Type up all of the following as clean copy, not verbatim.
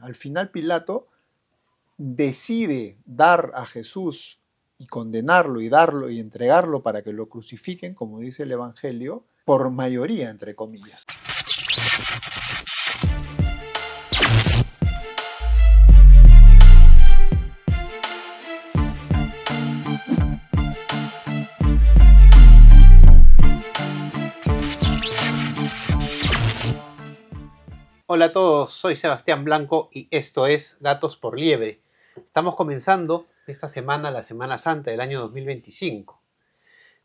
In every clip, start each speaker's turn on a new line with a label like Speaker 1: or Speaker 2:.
Speaker 1: Al final Pilato decide dar a Jesús y condenarlo y darlo y entregarlo para que lo crucifiquen, como dice el Evangelio, por mayoría, entre comillas.
Speaker 2: Hola a todos, soy Sebastián Blanco y esto es Gatos por Liebre. Estamos comenzando esta semana, la Semana Santa del año 2025.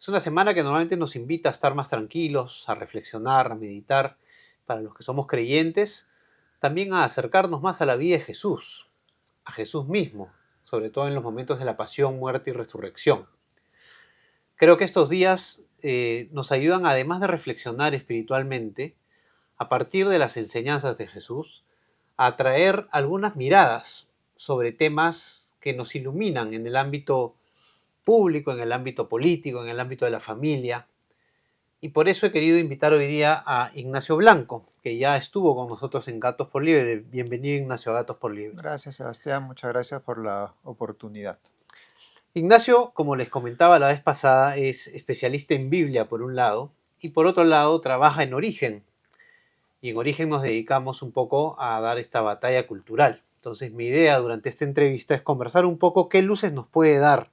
Speaker 2: Es una semana que normalmente nos invita a estar más tranquilos, a reflexionar, a meditar. Para los que somos creyentes, también a acercarnos más a la vida de Jesús, a Jesús mismo, sobre todo en los momentos de la pasión, muerte y resurrección. Creo que estos días nos ayudan, además de reflexionar espiritualmente, a partir de las enseñanzas de Jesús, a traer algunas miradas sobre temas que nos iluminan en el ámbito público, en el ámbito político, en el ámbito de la familia. Y por eso he querido invitar hoy día a Ignacio Blanco, que ya estuvo con nosotros en Gatos por Liebre. Bienvenido, Ignacio, a Gatos por Liebre.
Speaker 1: Gracias, Sebastián. Muchas gracias por la oportunidad.
Speaker 2: Ignacio, como les comentaba la vez pasada, es especialista en Biblia por un lado, y por otro lado trabaja en Origen. Y en Origen nos dedicamos un poco a dar esta batalla cultural. Entonces mi idea durante esta entrevista es conversar un poco qué luces nos puede dar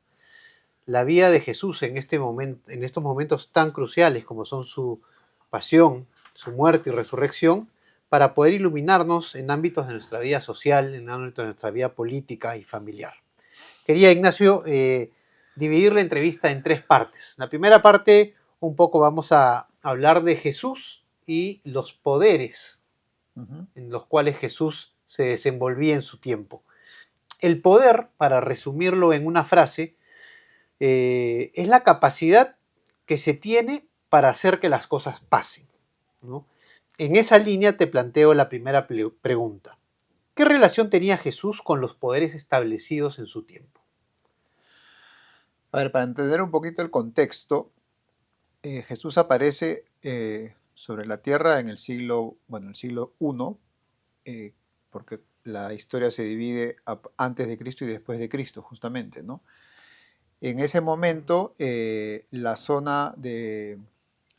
Speaker 2: la vida de Jesús en estos momentos tan cruciales como son su pasión, su muerte y resurrección, para poder iluminarnos en ámbitos de nuestra vida social, en ámbitos de nuestra vida política y familiar. Quería, Ignacio, dividir la entrevista en tres partes. La primera parte, un poco vamos a hablar de Jesús y los poderes en los cuales Jesús se desenvolvía en su tiempo. El poder, para resumirlo en una frase, es la capacidad que se tiene para hacer que las cosas pasen, ¿no? En esa línea te planteo la primera pregunta. ¿Qué relación tenía Jesús con los poderes establecidos en su tiempo?
Speaker 1: A ver, para entender un poquito el contexto, Jesús aparece sobre la tierra en el siglo I, porque la historia se divide antes de Cristo y después de Cristo, justamente, ¿no? En ese momento, la zona de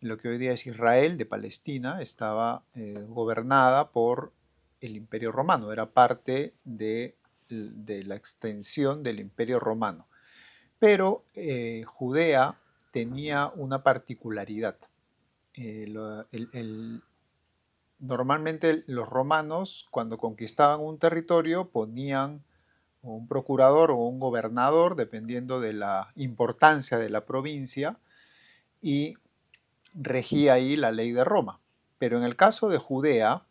Speaker 1: lo que hoy día es Israel, de Palestina, estaba gobernada por el Imperio Romano, era parte de la extensión del Imperio Romano. Pero Judea tenía una particularidad. Normalmente los romanos, cuando conquistaban un territorio, ponían un procurador o un gobernador, dependiendo de la importancia de la provincia, y regía ahí la ley de Roma. Pero en el caso de Judea,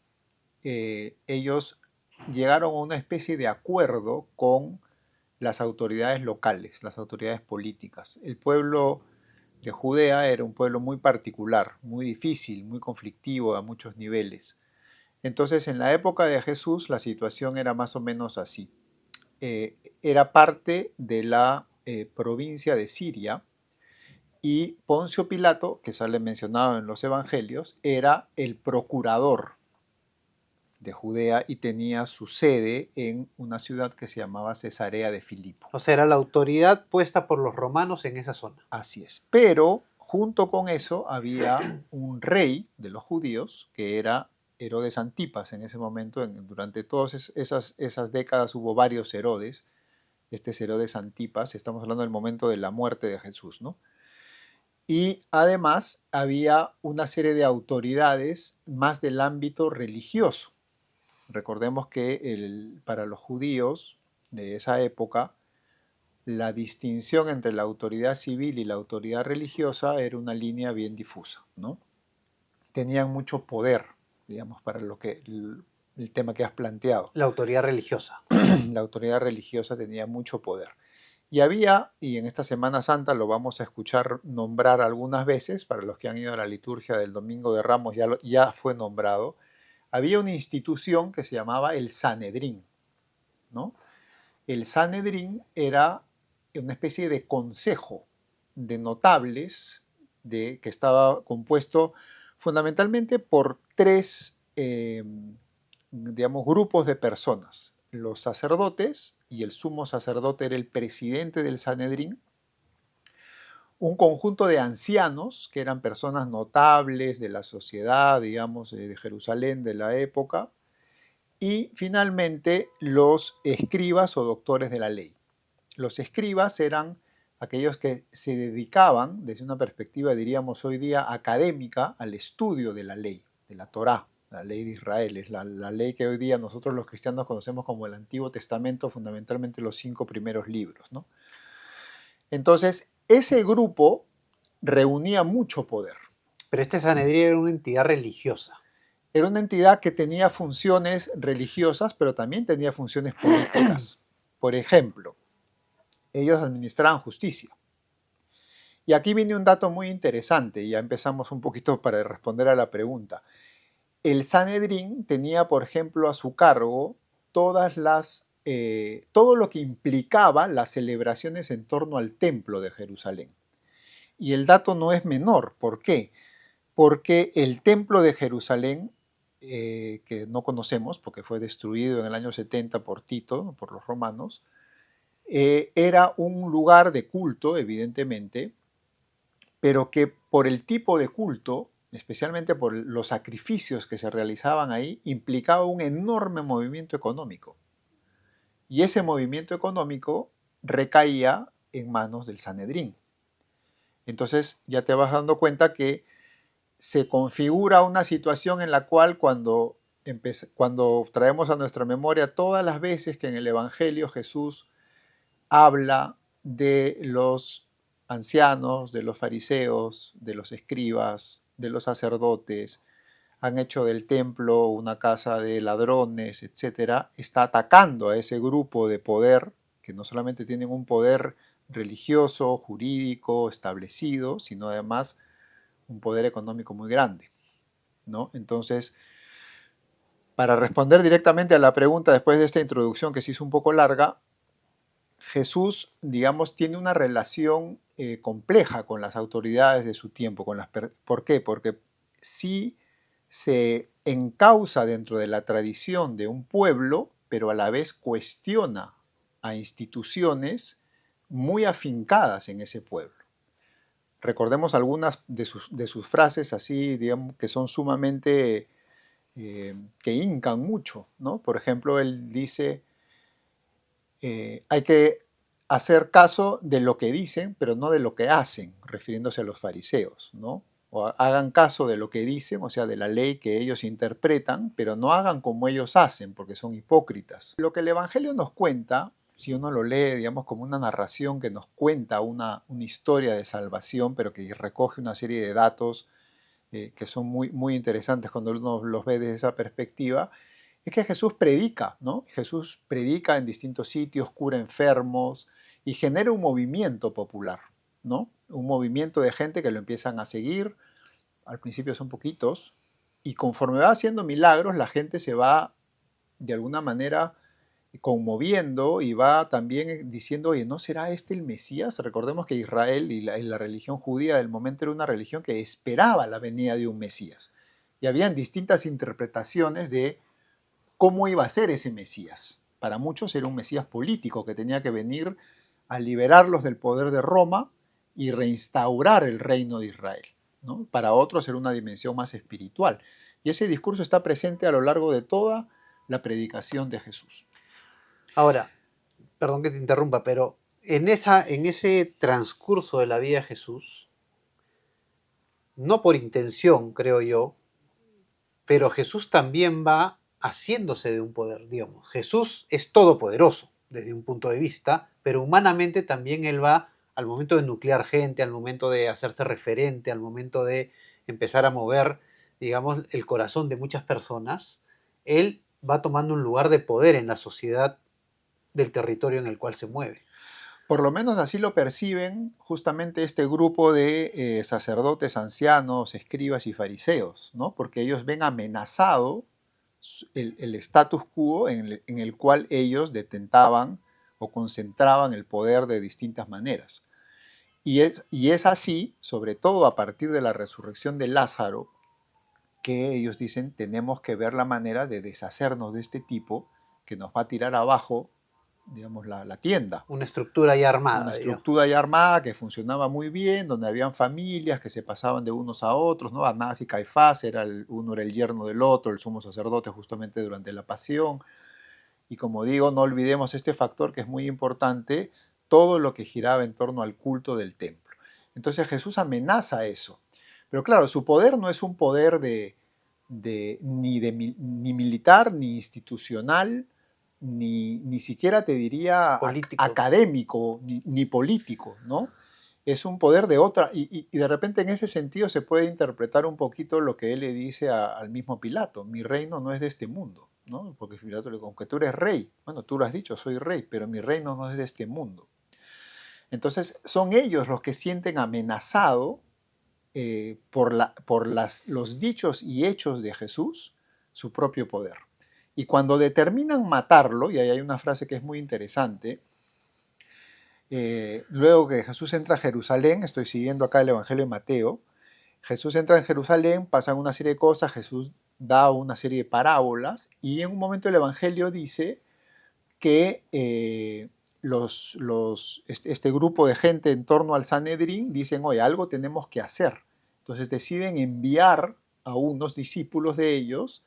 Speaker 1: ellos llegaron a una especie de acuerdo con las autoridades locales, las autoridades políticas. El pueblo de Judea era un pueblo muy particular, muy difícil, muy conflictivo a muchos niveles. Entonces, en la época de Jesús, la situación era más o menos así. Era parte de la provincia de Siria y Poncio Pilato, que sale mencionado en los evangelios, era el procurador de Judea y tenía su sede en una ciudad que se llamaba Cesarea de Filipo.
Speaker 2: O sea, era la autoridad puesta por los romanos en esa zona.
Speaker 1: Así es. Pero junto con eso había un rey de los judíos que era Herodes Antipas en ese momento. Durante todas esas décadas hubo varios Herodes. Este es Herodes Antipas, estamos hablando del momento de la muerte de Jesús, ¿no? Y además había una serie de autoridades más del ámbito religioso. Recordemos que para los judíos de esa época, la distinción entre la autoridad civil y la autoridad religiosa era una línea bien difusa, ¿no? Tenían mucho poder, digamos, para el tema que has planteado.
Speaker 2: La autoridad religiosa.
Speaker 1: La autoridad religiosa tenía mucho poder. Y en esta Semana Santa lo vamos a escuchar nombrar algunas veces, para los que han ido a la liturgia del Domingo de Ramos ya fue nombrado, había una institución que se llamaba el Sanedrín, ¿no? El Sanedrín era una especie de consejo de notables que estaba compuesto fundamentalmente por tres digamos, grupos de personas. Los sacerdotes, y el sumo sacerdote era el presidente del Sanedrín, un conjunto de ancianos, que eran personas notables de la sociedad, digamos, de Jerusalén de la época, y finalmente los escribas o doctores de la ley. Los escribas eran aquellos que se dedicaban, desde una perspectiva, diríamos hoy día, académica, al estudio de la ley, de la Torá, la ley de Israel. Es la ley que hoy día nosotros los cristianos conocemos como el Antiguo Testamento, fundamentalmente los 5 primeros libros, ¿no? Entonces, ese grupo reunía mucho poder.
Speaker 2: Pero este Sanedrín era una entidad religiosa.
Speaker 1: Era una entidad que tenía funciones religiosas, pero también tenía funciones políticas. Por ejemplo, ellos administraban justicia. Y aquí viene un dato muy interesante, y ya empezamos un poquito para responder a la pregunta. El Sanedrín tenía, por ejemplo, a su cargo todo lo que implicaba las celebraciones en torno al templo de Jerusalén. Y el dato no es menor. ¿Por qué? Porque el templo de Jerusalén, que no conocemos porque fue destruido en el año 70 por Tito, por los romanos, era un lugar de culto, evidentemente, pero que por el tipo de culto, especialmente por los sacrificios que se realizaban ahí, implicaba un enorme movimiento económico. Y ese movimiento económico recaía en manos del Sanedrín. Entonces ya te vas dando cuenta que se configura una situación en la cual cuando traemos a nuestra memoria todas las veces que en el Evangelio Jesús habla de los ancianos, de los fariseos, de los escribas, de los sacerdotes, han hecho del templo una casa de ladrones, etcétera, está atacando a ese grupo de poder, que no solamente tienen un poder religioso, jurídico, establecido, sino además un poder económico muy grande, ¿no? Entonces, para responder directamente a la pregunta después de esta introducción que se hizo un poco larga, Jesús, digamos, tiene una relación compleja con las autoridades de su tiempo. ¿Por qué? Porque sí se encausa dentro de la tradición de un pueblo, pero a la vez cuestiona a instituciones muy afincadas en ese pueblo. Recordemos algunas de sus frases así, digamos, que son sumamente, que hincan mucho, ¿no? Por ejemplo, él dice, hay que hacer caso de lo que dicen, pero no de lo que hacen, refiriéndose a los fariseos, ¿no? O hagan caso de lo que dicen, o sea, de la ley que ellos interpretan, pero no hagan como ellos hacen, porque son hipócritas. Lo que el Evangelio nos cuenta, si uno lo lee, digamos, como una narración que nos cuenta una historia de salvación, pero que recoge una serie de datos que son muy, muy interesantes cuando uno los ve desde esa perspectiva, es que Jesús predica, ¿no? Jesús predica en distintos sitios, cura enfermos y genera un movimiento popular, ¿no? Un movimiento de gente que lo empiezan a seguir. Al principio son poquitos y conforme va haciendo milagros, la gente se va de alguna manera conmoviendo y va también diciendo, oye, ¿no será este el Mesías? Recordemos que Israel y la religión judía del momento era una religión que esperaba la venida de un Mesías. Y habían distintas interpretaciones de cómo iba a ser ese Mesías. Para muchos era un Mesías político que tenía que venir a liberarlos del poder de Roma y reinstaurar el reino de Israel, ¿no? Para otros era una dimensión más espiritual. Y ese discurso está presente a lo largo de toda la predicación de Jesús.
Speaker 2: Ahora, perdón que te interrumpa, pero en ese transcurso de la vida de Jesús, no por intención, creo yo, pero Jesús también va haciéndose de un poder, digamos. Jesús es todopoderoso desde un punto de vista, pero humanamente también él va al momento de nuclear gente, al momento de hacerse referente, al momento de empezar a mover, digamos, el corazón de muchas personas, él va tomando un lugar de poder en la sociedad del territorio en el cual se mueve.
Speaker 1: Por lo menos así lo perciben justamente este grupo de sacerdotes, ancianos, escribas y fariseos, ¿no? Porque ellos ven amenazado el status quo en el cual ellos detentaban o concentraban el poder de distintas maneras. Y es así, sobre todo a partir de la resurrección de Lázaro, que ellos dicen, tenemos que ver la manera de deshacernos de este tipo que nos va a tirar abajo, digamos, la tienda.
Speaker 2: Una estructura ya
Speaker 1: Una
Speaker 2: armada, digamos.
Speaker 1: estructura ya armada que funcionaba muy bien, donde habían familias que se pasaban de unos a otros, ¿no? Anás y Caifás, uno era el yerno del otro, el sumo sacerdote justamente durante la pasión. Y como digo, no olvidemos este factor que es muy importante, todo lo que giraba en torno al culto del templo. Entonces Jesús amenaza eso. Pero claro, su poder no es un poder ni militar, ni institucional, ni siquiera te diría
Speaker 2: Político.
Speaker 1: académico, ni político, ¿no? Es un poder de otra, y de repente en ese sentido se puede interpretar un poquito lo que él le dice al mismo Pilato, mi reino no es de este mundo, ¿no? Porque Pilato le dice, aunque tú eres rey, bueno, tú lo has dicho, soy rey, pero mi reino no es de este mundo. Entonces son ellos los que sienten amenazado los dichos y hechos de Jesús, su propio poder. Y cuando determinan matarlo, y ahí hay una frase que es muy interesante, luego que Jesús entra a Jerusalén, estoy siguiendo acá el Evangelio de Mateo, Jesús entra en Jerusalén, pasan una serie de cosas, Jesús da una serie de parábolas, y en un momento el Evangelio dice que este grupo de gente en torno al Sanedrín dicen, oye, algo tenemos que hacer. Entonces deciden enviar a unos discípulos de ellos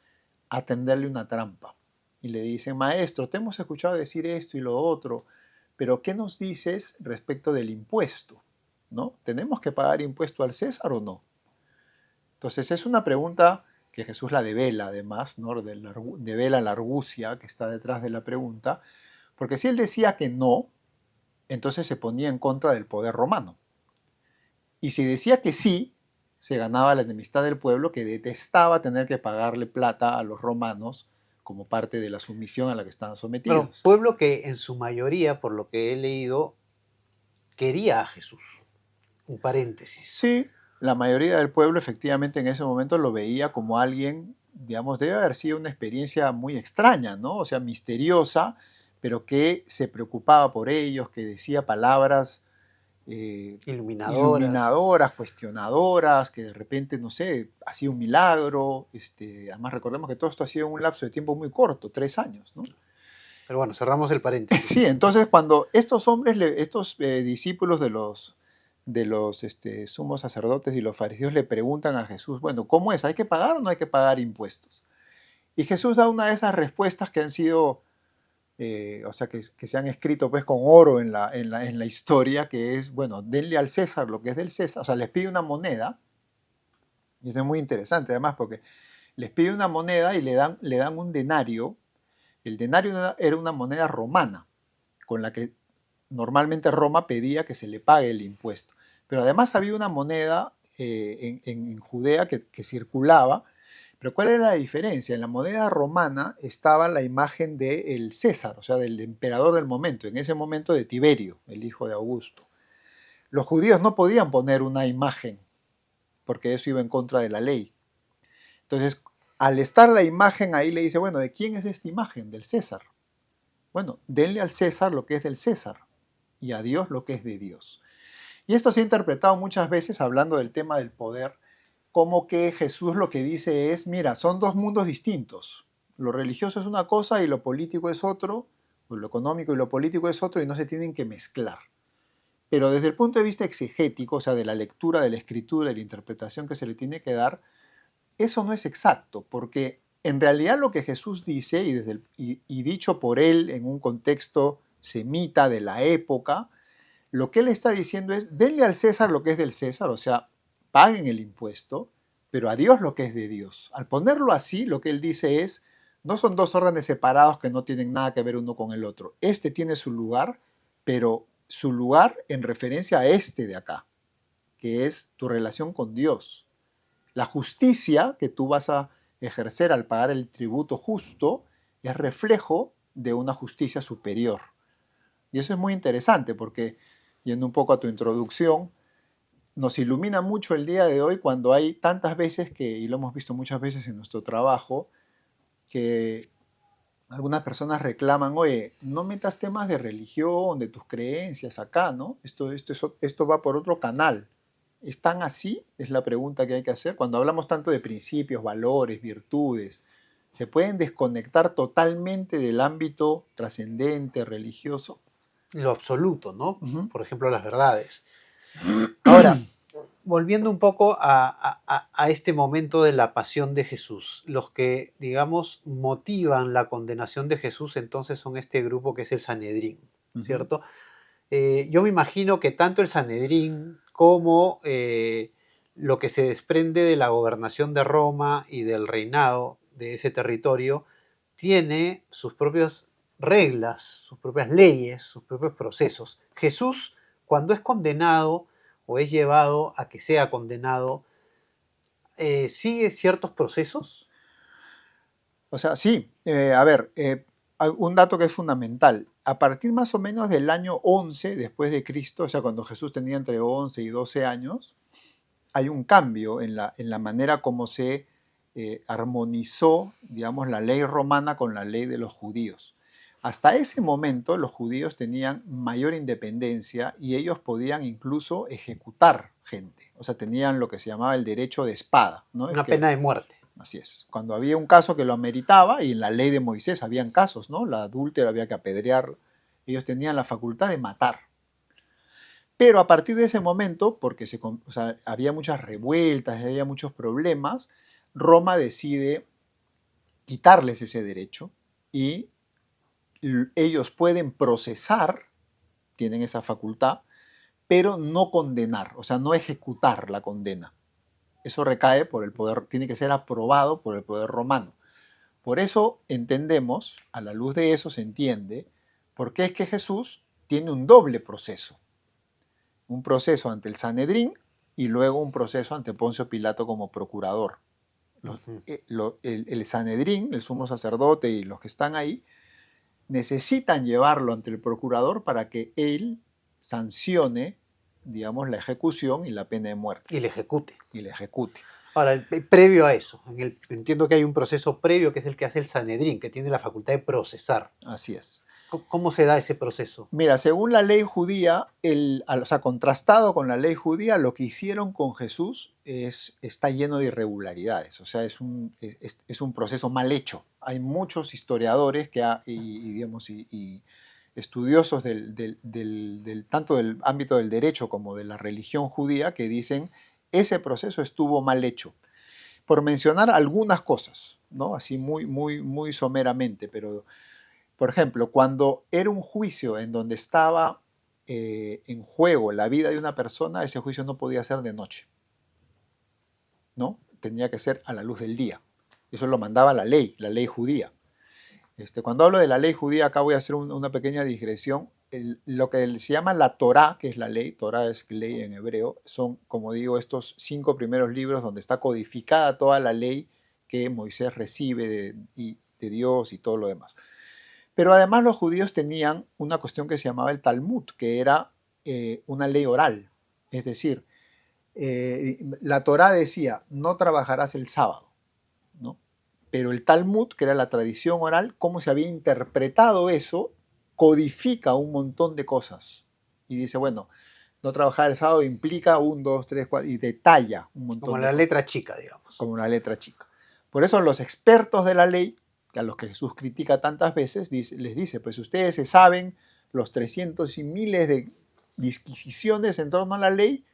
Speaker 1: a tenderle una trampa. Y le dicen, maestro, te hemos escuchado decir esto y lo otro, pero ¿qué nos dices respecto del impuesto? ¿No? ¿Tenemos que pagar impuesto al César o no? Entonces es una pregunta que Jesús la devela además, ¿no? Devela la argucia que está detrás de la pregunta, porque si él decía que no, entonces se ponía en contra del poder romano. Y si decía que sí, se ganaba la enemistad del pueblo que detestaba tener que pagarle plata a los romanos como parte de la sumisión a la que estaban
Speaker 2: Bueno,
Speaker 1: sometidos.
Speaker 2: pueblo que en su mayoría, por lo que he leído, quería a Jesús. Un paréntesis.
Speaker 1: Sí, la mayoría del pueblo efectivamente en ese momento lo veía como alguien, digamos, debe haber sido una experiencia muy extraña, ¿no? O sea, misteriosa, pero que se preocupaba por ellos, que decía palabras
Speaker 2: Iluminadoras.
Speaker 1: iluminadoras, cuestionadoras, que de repente, no sé, hacía un milagro. Además, recordemos que todo esto ha sido en un lapso de tiempo muy corto, 3 años, ¿no?
Speaker 2: Pero bueno, cerramos el paréntesis.
Speaker 1: Sí, entonces cuando estos hombres, estos discípulos de los sumos sacerdotes y los fariseos le preguntan a Jesús, bueno, ¿cómo es? ¿Hay que pagar o no hay que pagar impuestos? Y Jesús da una de esas respuestas que han sido, o sea, que se han escrito pues con oro en la historia, que es, bueno, denle al César lo que es del César, o sea, les pide una moneda, y eso es muy interesante además porque les pide una moneda y le dan un denario. El denario era una moneda romana, con la que normalmente Roma pedía que se le pague el impuesto. Pero además había una moneda en Judea que circulaba. Pero ¿cuál era la diferencia? En la moneda romana estaba la imagen del César, o sea, del emperador del momento, en ese momento de Tiberio, el hijo de Augusto. Los judíos no podían poner una imagen, porque eso iba en contra de la ley. Entonces, al estar la imagen ahí, le dice, bueno, ¿de quién es esta imagen? Del César. Bueno, denle al César lo que es del César y a Dios lo que es de Dios. Y esto se ha interpretado muchas veces hablando del tema del poder, como que Jesús lo que dice es, mira, son dos mundos distintos. Lo religioso es una cosa y lo político es otro, o lo económico y lo político es otro, y no se tienen que mezclar. Pero desde el punto de vista exegético, o sea, de la lectura, de la escritura, de la interpretación que se le tiene que dar, eso no es exacto, porque en realidad lo que Jesús dice, y dicho por él en un contexto semita de la época, lo que él está diciendo es, denle al César lo que es del César, o sea, paguen el impuesto, pero a Dios lo que es de Dios. Al ponerlo así, lo que él dice es, no son dos órdenes separados que no tienen nada que ver uno con el otro. Este tiene su lugar, pero su lugar en referencia a este de acá, que es tu relación con Dios. La justicia que tú vas a ejercer al pagar el tributo justo es reflejo de una justicia superior. Y eso es muy interesante porque, yendo un poco a tu introducción, nos ilumina mucho el día de hoy cuando hay tantas veces y lo hemos visto muchas veces en nuestro trabajo, que algunas personas reclaman, oye, no metas temas de religión, de tus creencias acá, ¿no? Esto va por otro canal. ¿Están así? Es la pregunta que hay que hacer. Cuando hablamos tanto de principios, valores, virtudes, ¿se pueden desconectar totalmente del ámbito trascendente, religioso?
Speaker 2: Lo absoluto, ¿no?
Speaker 1: Ujú.
Speaker 2: Por ejemplo, las verdades. Ahora, volviendo un poco a este momento de la pasión de Jesús, los que, digamos, motivan la condenación de Jesús entonces son este grupo que es el Sanedrín,
Speaker 1: Ujú.
Speaker 2: ¿cierto? Yo me imagino que tanto el Sanedrín como lo que se desprende de la gobernación de Roma y del reinado de ese territorio tiene sus propias reglas, sus propias leyes, sus propios procesos. Jesús, cuando es condenado o es llevado a que sea condenado, sigue ciertos procesos.
Speaker 1: O sea, sí, a ver, un dato que es fundamental. A partir más o menos del año 11 después de Cristo, o sea, cuando Jesús tenía entre 11 y 12 años, hay un cambio en la manera como se armonizó, digamos, la ley romana con la ley de los judíos. Hasta ese momento los judíos tenían mayor independencia y ellos podían incluso ejecutar gente. O sea, tenían lo que se llamaba el derecho de espada, ¿no? Es
Speaker 2: Una
Speaker 1: que
Speaker 2: pena de muerte.
Speaker 1: así es. Cuando había un caso que lo ameritaba, y en la ley de Moisés habían casos, ¿no? La adúltera había que apedrear. Ellos tenían la facultad de matar. Pero a partir de ese momento, porque o sea, había muchas revueltas, había muchos problemas, Roma decide quitarles ese derecho y ellos pueden procesar, tienen esa facultad, pero no condenar, o sea, no ejecutar la condena. Eso recae por el poder, tiene que ser aprobado por el poder romano. Por eso entendemos, a la luz de eso se entiende, por qué es que Jesús tiene un doble proceso. Un proceso ante el Sanedrín y luego un proceso ante Poncio Pilato como procurador.
Speaker 2: Ujú.
Speaker 1: El Sanedrín, el sumo sacerdote y los que están ahí, necesitan llevarlo ante el procurador para que él sancione, digamos, la ejecución y la pena de muerte,
Speaker 2: Y le ejecute.
Speaker 1: y la ejecute.
Speaker 2: Ahora, previo a eso, entiendo que hay un proceso previo que es el que hace el Sanedrín, que tiene la facultad de procesar.
Speaker 1: Así es.
Speaker 2: ¿Cómo se da ese proceso?
Speaker 1: Mira, según la ley judía, o sea, contrastado con la ley judía, lo que hicieron con Jesús está lleno de irregularidades, o sea, es un proceso mal hecho. Hay muchos historiadores digamos, y estudiosos tanto del ámbito del derecho como de la religión judía que dicen ese proceso estuvo mal hecho. Por mencionar algunas cosas, ¿no? Así muy someramente, pero por ejemplo, cuando era un juicio en donde estaba en juego la vida de una persona, ese juicio no podía ser de noche, ¿no? Tenía que ser a la luz del día. Eso lo mandaba la ley judía. Cuando hablo de la ley judía, acá voy a hacer una pequeña digresión. Lo que se llama la Torá, que es la ley, Torá es ley en hebreo, son, como digo, estos 5 primeros libros donde está codificada toda la ley que Moisés recibe de Dios y todo lo demás. Pero además los judíos tenían una cuestión que se llamaba el Talmud, que era una ley oral. Es decir, la Torá decía, no trabajarás el sábado, ¿no? Pero el Talmud, que era la tradición oral, cómo se había interpretado eso, codifica un montón de cosas. Y dice, bueno, no trabajar el sábado implica 1, 2, 3, 4, y detalla un
Speaker 2: Como
Speaker 1: montón de
Speaker 2: la
Speaker 1: cosas,
Speaker 2: letra chica, digamos.
Speaker 1: como una letra chica. Por eso los expertos de la ley, a los que Jesús critica tantas veces, les dice, pues ustedes se saben los 300 y miles de disquisiciones en torno a la ley,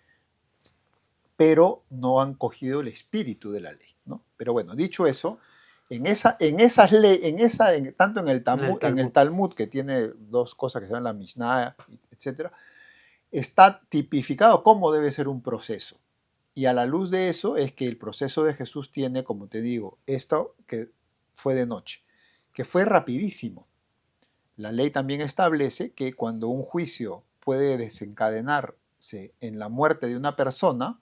Speaker 1: pero no han cogido el espíritu de la ley, ¿no? Pero bueno, dicho eso, tanto
Speaker 2: En el
Speaker 1: En el
Speaker 2: Talmud.
Speaker 1: Talmud, que tiene dos cosas que se llaman la Mishnah, etc., está tipificado cómo debe ser un proceso. Y a la luz de eso es que el proceso de Jesús tiene, como te digo, esto que fue de noche, que fue rapidísimo. La ley también establece que cuando un juicio puede desencadenarse en la muerte de una persona,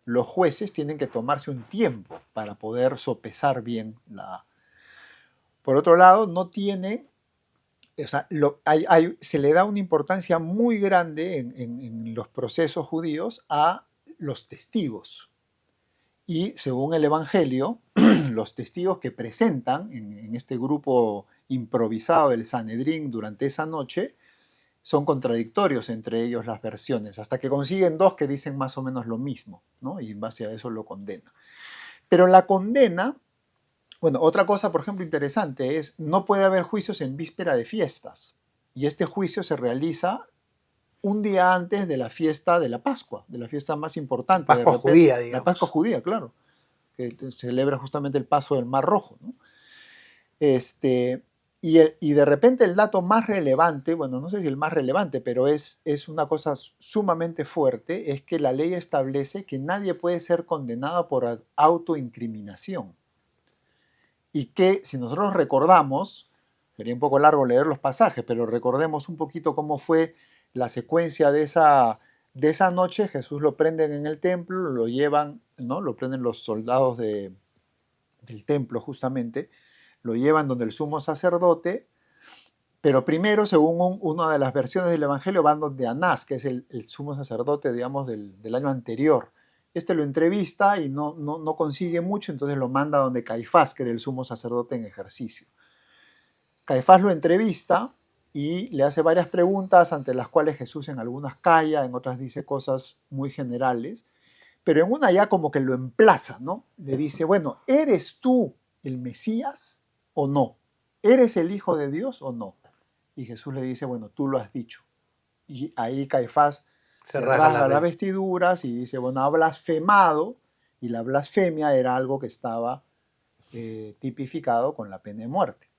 Speaker 1: los jueces tienen que tomarse un tiempo para poder sopesar bien la... Por otro lado, no tiene, o sea, se le da una importancia muy grande en los procesos judíos a los testigos. Y según el Evangelio, los testigos que presentan en este grupo improvisado del Sanedrín durante esa noche son contradictorios entre ellos las versiones, hasta que consiguen dos que dicen más o menos lo mismo, ¿no? Y en base a eso lo condena. Pero la condena, bueno, otra cosa, por ejemplo, interesante es, no puede haber juicios en víspera de fiestas. Y este juicio se realiza un día antes de la fiesta de la Pascua, de la fiesta más importante de
Speaker 2: Pascua
Speaker 1: repente,
Speaker 2: judía,
Speaker 1: la Pascua
Speaker 2: digamos.
Speaker 1: judía, claro, que celebra justamente el paso del Mar Rojo, ¿no? Este, y de repente el dato más relevante, bueno, no sé si el más relevante, pero es una cosa sumamente fuerte, es que la ley establece que nadie puede ser condenado por autoincriminación. Y que si nosotros recordamos, sería un poco largo leer los pasajes, pero recordemos un poquito cómo fue la secuencia de esa noche. Jesús lo prenden en el templo, lo llevan, ¿no? Lo prenden los soldados del templo justamente, lo llevan donde el sumo sacerdote, pero primero, según una de las versiones del Evangelio, van donde Anás, que es el sumo sacerdote, digamos, del año anterior. Este lo entrevista y no consigue mucho, entonces lo manda donde Caifás, que era el sumo sacerdote en ejercicio. Caifás lo entrevista y le hace varias preguntas, ante las cuales Jesús en algunas calla, en otras dice cosas muy generales, pero en una ya como que lo emplaza, ¿no? Le dice, bueno, ¿eres tú el Mesías o no? ¿Eres el Hijo de Dios o no? Y Jesús le dice, bueno, tú lo has dicho. Y ahí Caifás
Speaker 2: Se
Speaker 1: se
Speaker 2: rasga
Speaker 1: rasga
Speaker 2: las
Speaker 1: las
Speaker 2: vestiduras.
Speaker 1: vestiduras y dice, bueno, ha blasfemado, y la blasfemia era algo que estaba tipificado con la pena de muerte.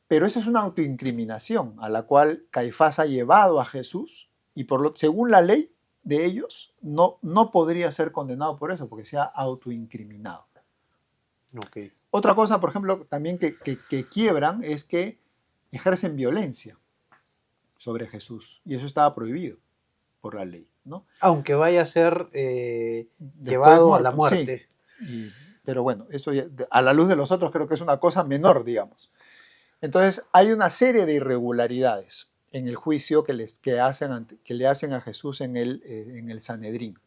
Speaker 1: Pero esa es una autoincriminación a la cual Caifás ha llevado a Jesús y según la ley de ellos no podría ser condenado por eso, porque se ha autoincriminado.
Speaker 2: Okay.
Speaker 1: Otra cosa, por ejemplo, también que quiebran es que ejercen violencia sobre Jesús y eso estaba prohibido por la ley, ¿no?
Speaker 2: Aunque vaya a ser
Speaker 1: Después
Speaker 2: llevado a la
Speaker 1: muerto, sí.
Speaker 2: muerte.
Speaker 1: Pero bueno, eso ya, a la luz de los otros creo que es una cosa menor, digamos. Entonces hay una serie de irregularidades en el juicio que le hacen a Jesús en el Sanedrín.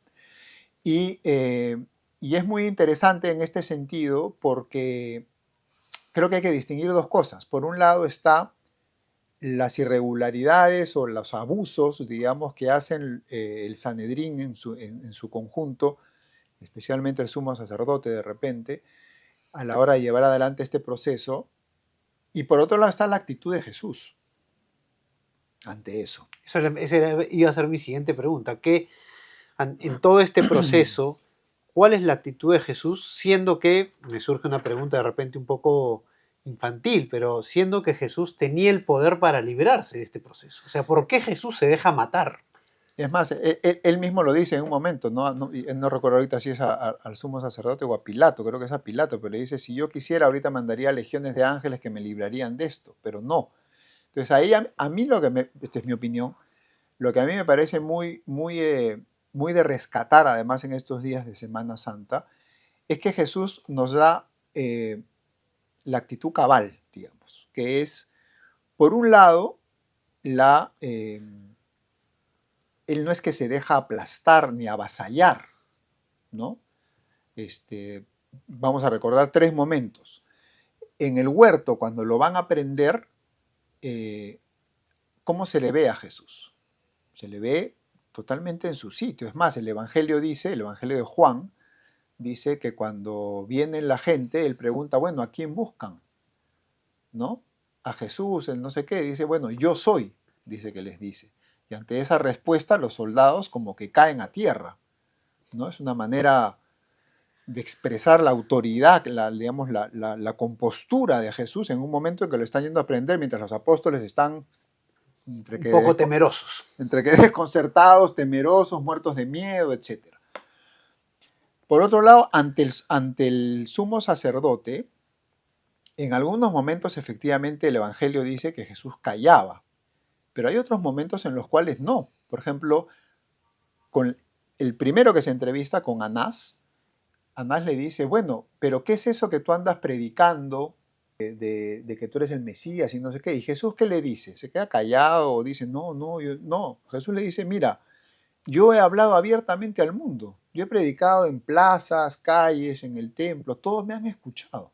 Speaker 1: Y, y es muy interesante en este sentido porque creo que hay que distinguir dos cosas. Por un lado está las irregularidades o los abusos, digamos, que hacen el Sanedrín en su conjunto, especialmente el sumo sacerdote de repente, a la hora de llevar adelante este proceso. Y por otro lado está la actitud de Jesús ante eso.
Speaker 2: Esa iba a ser mi siguiente pregunta. En todo este proceso, ¿cuál es la actitud de Jesús? Siendo que, me surge una pregunta de repente un poco infantil, pero siendo que Jesús tenía el poder para librarse de este proceso. O sea, ¿por qué Jesús se deja matar?
Speaker 1: Es más, él mismo lo dice en un momento, no recuerdo ahorita si es al sumo sacerdote o a Pilato, creo que es a Pilato, pero le dice, si yo quisiera, ahorita mandaría legiones de ángeles que me librarían de esto, pero no. Entonces ahí a mí esta es mi opinión, lo que a mí me parece muy de rescatar, además en estos días de Semana Santa, es que Jesús nos da la actitud cabal, digamos, que es, por un lado, él no es que se deja aplastar ni avasallar, ¿no? Vamos a recordar tres momentos. En el huerto, cuando lo van a prender, ¿cómo se le ve a Jesús? Se le ve totalmente en su sitio. Es más, el Evangelio de Juan, dice que cuando viene la gente, él pregunta, bueno, ¿a quién buscan? ¿No? A Jesús, el no sé qué, dice, bueno, yo soy, dice que les dice. Y ante esa respuesta, los soldados como que caen a tierra, ¿no? Es una manera de expresar la autoridad, digamos, la compostura de Jesús en un momento en que lo están yendo a prender, mientras los apóstoles están
Speaker 2: Un poco temerosos.
Speaker 1: entre que desconcertados, temerosos, muertos de miedo, etc. Por otro lado, ante el sumo sacerdote, en algunos momentos efectivamente el Evangelio dice que Jesús callaba, pero hay otros momentos en los cuales no. Por ejemplo, con el primero que se entrevista con Anás, Anás le dice, bueno, pero ¿qué es eso que tú andas predicando de que tú eres el Mesías y no sé qué? ¿Y Jesús qué le dice? ¿Se queda callado o dice, no? Jesús le dice, mira, yo he hablado abiertamente al mundo. Yo he predicado en plazas, calles, en el templo. Todos me han escuchado.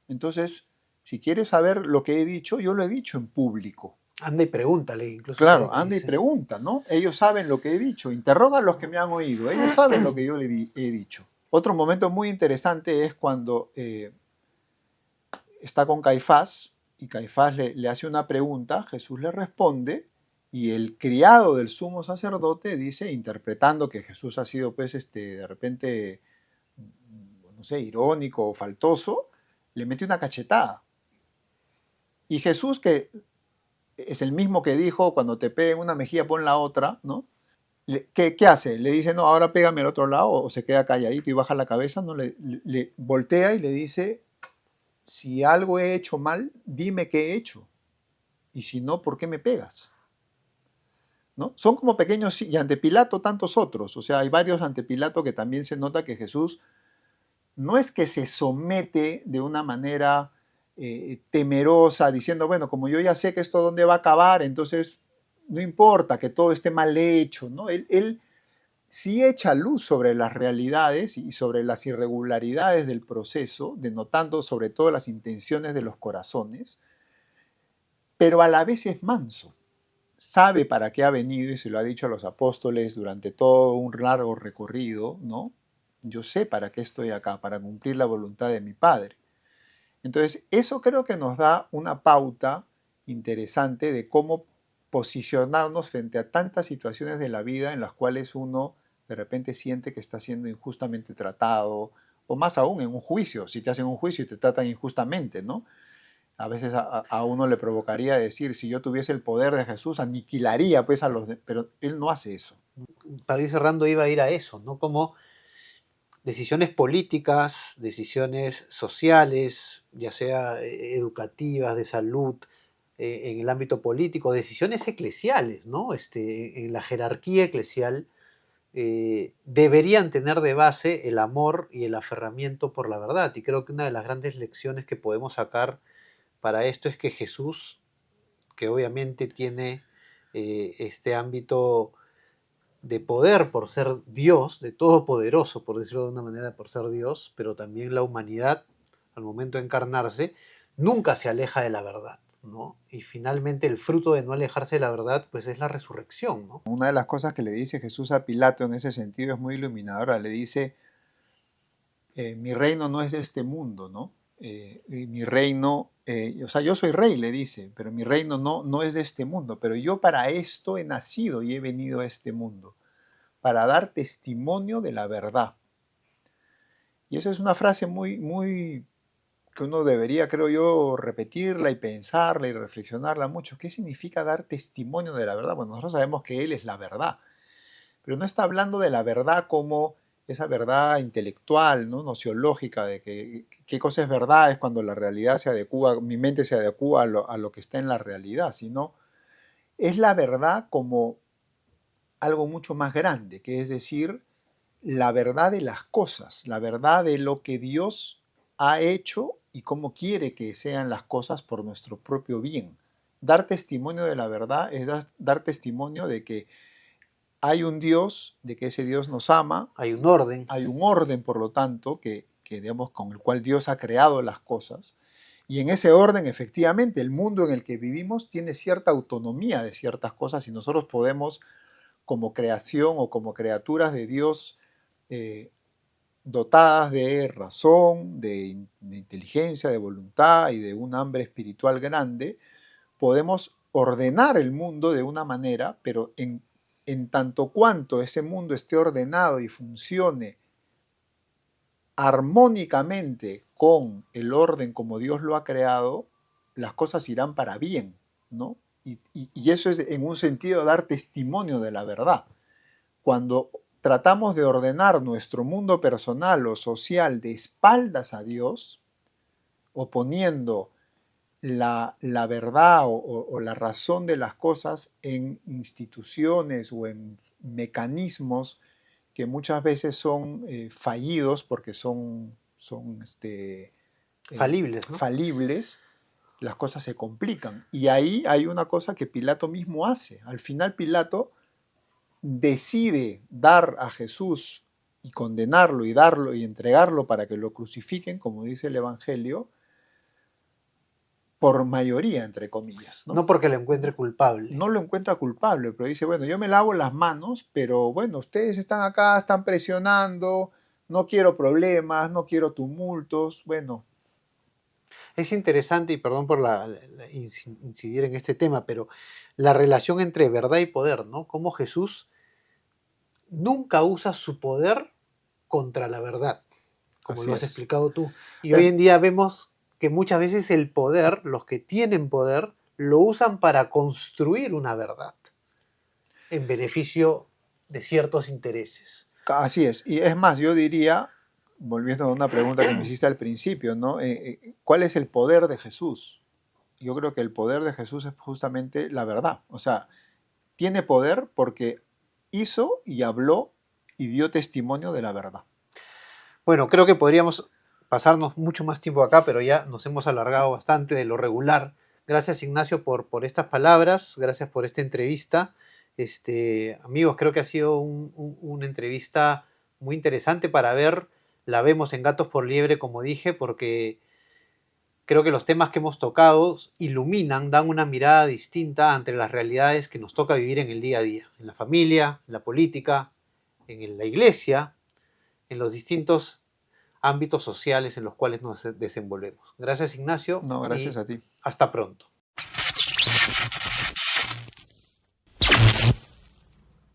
Speaker 1: Entonces, si quieres saber lo que he dicho, yo lo he dicho en público.
Speaker 2: Anda y pregúntale, incluso fue lo
Speaker 1: Claro,
Speaker 2: que
Speaker 1: anda y
Speaker 2: dice.
Speaker 1: pregunta, ¿no? Ellos saben lo que he dicho, interroga a los que me han oído, ellos saben lo que yo he dicho. Otro momento muy interesante es cuando está con Caifás y Caifás le hace una pregunta, Jesús le responde y el criado del sumo sacerdote dice, interpretando que Jesús ha sido pues de repente, no sé, irónico o faltoso, le mete una cachetada. Y Jesús, que es el mismo que dijo, cuando te peguen una mejilla pon la otra, ¿no? ¿Qué hace? Le dice, no, ahora pégame al otro lado, o se queda calladito y baja la cabeza, ¿no? Le voltea y le dice, si algo he hecho mal, dime qué he hecho. Y si no, ¿por qué me pegas? ¿No? Son como pequeños, y ante Pilato tantos otros. O sea, hay varios ante Pilato que también se nota que Jesús no es que se somete de una manera temerosa, diciendo, bueno, como yo ya sé que esto dónde va a acabar, entonces no importa que todo esté mal hecho, ¿no? Él sí echa luz sobre las realidades y sobre las irregularidades del proceso, denotando sobre todo las intenciones de los corazones, pero a la vez es manso. Sabe para qué ha venido y se lo ha dicho a los apóstoles durante todo un largo recorrido, ¿no? Yo sé para qué estoy acá, para cumplir la voluntad de mi Padre. Entonces, eso creo que nos da una pauta interesante de cómo posicionarnos frente a tantas situaciones de la vida en las cuales uno de repente siente que está siendo injustamente tratado, o más aún en un juicio, si te hacen un juicio y te tratan injustamente, ¿no? A veces a uno le provocaría decir, si yo tuviese el poder de Jesús, aniquilaría pues a los... Pero él no hace eso.
Speaker 2: Para ir cerrando iba a ir a eso, ¿no? Como decisiones políticas, decisiones sociales, ya sea educativas, de salud, en el ámbito político, decisiones eclesiales, ¿no? En la jerarquía eclesial, deberían tener de base el amor y el aferramiento por la verdad. Y creo que una de las grandes lecciones que podemos sacar para esto es que Jesús, que obviamente tiene este ámbito de poder por ser Dios, de todopoderoso, por decirlo de una manera, por ser Dios, pero también la humanidad, al momento de encarnarse, nunca se aleja de la verdad, ¿no? Y finalmente el fruto de no alejarse de la verdad, pues es la resurrección, ¿no?
Speaker 1: Una de las cosas que le dice Jesús a Pilato en ese sentido es muy iluminadora. Le dice, mi reino no es de este mundo, ¿no? Y mi reino, o sea, yo soy rey, le dice, pero mi reino no es de este mundo, pero yo para esto he nacido y he venido a este mundo, para dar testimonio de la verdad. Y esa es una frase muy que uno debería, creo yo, repetirla y pensarla y reflexionarla mucho. ¿Qué significa dar testimonio de la verdad? Bueno, nosotros sabemos que Él es la verdad, pero no está hablando de la verdad como esa verdad intelectual, ¿no? Nociológica, de que qué cosa es verdad es cuando la realidad se adecua, mi mente se adecua a lo que está en la realidad, sino es la verdad como algo mucho más grande, que es decir, la verdad de las cosas, la verdad de lo que Dios ha hecho y cómo quiere que sean las cosas por nuestro propio bien. Dar testimonio de la verdad es dar testimonio de que hay un Dios, de que ese Dios nos ama,
Speaker 2: Hay un orden.
Speaker 1: hay un orden, por lo tanto, que digamos, con el cual Dios ha creado las cosas. Y en ese orden, efectivamente, el mundo en el que vivimos tiene cierta autonomía de ciertas cosas y nosotros podemos, como creación o como criaturas de Dios, eh, dotadas de razón, de inteligencia, de voluntad y de un hambre espiritual grande, podemos ordenar el mundo de una manera, pero en tanto cuanto ese mundo esté ordenado y funcione armónicamente con el orden como Dios lo ha creado, las cosas irán para bien, ¿no? Y eso es en un sentido dar testimonio de la verdad. Cuando tratamos de ordenar nuestro mundo personal o social de espaldas a Dios, oponiendo la verdad o la razón de las cosas en instituciones o en mecanismos que muchas veces son fallidos porque son
Speaker 2: Falibles, ¿no?
Speaker 1: falibles, las cosas se complican. Y ahí hay una cosa que Pilato mismo hace. Al final Pilato decide dar a Jesús y condenarlo y darlo y entregarlo para que lo crucifiquen, como dice el Evangelio, por mayoría, entre comillas, ¿no?
Speaker 2: No porque lo encuentre culpable.
Speaker 1: No lo encuentra culpable, pero dice, bueno, yo me lavo las manos, pero bueno, ustedes están acá, están presionando, no quiero problemas, no quiero tumultos, bueno,
Speaker 2: Es interesante, y perdón por incidir en este tema, pero la relación entre verdad y poder, ¿no? Cómo Jesús nunca usa su poder contra la verdad, como
Speaker 1: así
Speaker 2: lo has
Speaker 1: es.
Speaker 2: explicado tú. Y hoy
Speaker 1: Eh,
Speaker 2: en día vemos que muchas veces el poder, los que tienen poder, lo usan para construir una verdad en beneficio de ciertos intereses.
Speaker 1: Así es. Y es más, yo diría, volviendo a una pregunta que me hiciste al principio, ¿no? ¿Cuál es el poder de Jesús? Yo creo que el poder de Jesús es justamente la verdad. O sea, tiene poder porque hizo y habló y dio testimonio de la verdad.
Speaker 2: Bueno, creo que podríamos pasarnos mucho más tiempo acá, pero ya nos hemos alargado bastante de lo regular. Gracias, Ignacio, por estas palabras, gracias por esta entrevista. Amigos, creo que ha sido una entrevista muy interesante para ver. La vemos en Gatos por Liebre, como dije, porque creo que los temas que hemos tocado iluminan, dan una mirada distinta ante las realidades que nos toca vivir en el día a día, en la familia, en la política, en la iglesia, en los distintos ámbitos sociales en los cuales nos desenvolvemos. Gracias, Ignacio,
Speaker 1: No, gracias
Speaker 2: y
Speaker 1: a ti.
Speaker 2: hasta pronto.